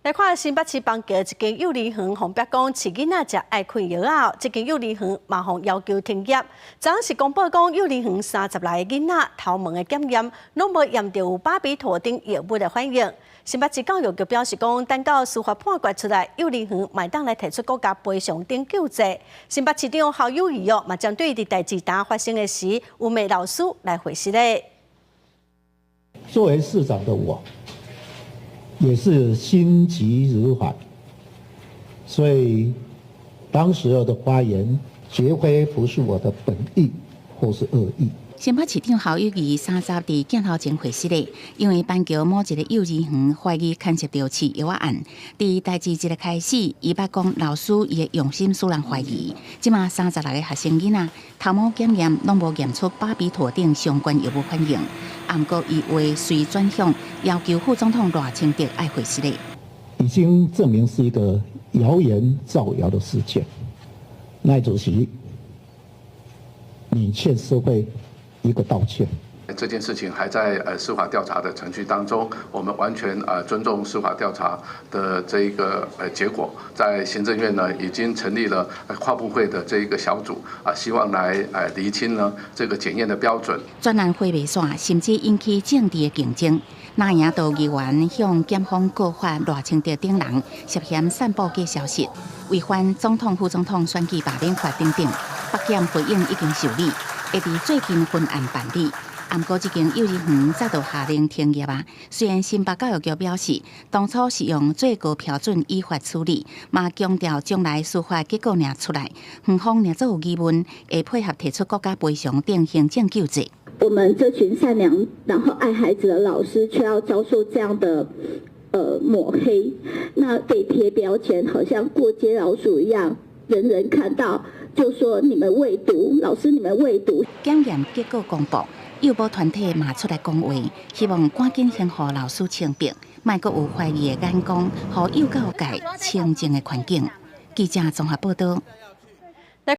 来看新北市邦桥一间幼儿园，红白讲饲囡仔食爱困药后，这间幼儿园马上要求停业。昨是公布讲，幼儿园30来个囡仔头毛的检验，拢无验到有巴比妥等药物的反应。新北市教育局表示讲，等到司法判决出来，幼儿园麦当来提出国家赔偿等救济。新北市长郝友谊嘛将对伫代志当发生的时，有美老师来回释咧。作为市长的我，也是心急如焚，所以当时候的发言绝非不是我的本意或是恶意。新北市长郝友谊30日镜头前回释咧，因为板桥某一个幼儿园怀疑牵涉到饲药案，伫代志一个开始，伊捌讲老师伊的用心使人怀疑。即马30来个学生囡仔头毛检验拢无验出巴比妥等相关药物反应，啊毋过伊话随转向要求副总统赖清德爱回释咧，已经证明是一个谣言造谣的事件。赖主席，你欠社会一个道歉。这件事情还在司法调查的程序当中，我们完全尊重司法调查的这一个结果。在行政院呢，已经成立了跨部会的这一个小组希望来厘清呢这个检验的标准。专案会袂线，甚至引起政治的竞争。那赢到议员向检方告发赖清德等人涉嫌散布假消息，违反总统、副总统选举罢免法等等。北检回应已经受理，会伫最近分案办理。不过，这间幼儿园早就下令停业啊。虽然新北教育局表示，当初是用最高标准依法处理，嘛强调将来司法结果若出来，园方若做有疑问，会配合提出国家赔偿等行政救济。我们这群善良然后爱孩子的老师，却要遭受这样的抹黑，那被贴标签，好像过街老鼠一样，人人看到就说你们未读，老师你们未读。检验结果公布。幼保团体嘛出来讲话，希望赶紧先予老师清白，莫阁有怀疑的眼光，予幼教界清净的环境。记者综合报道。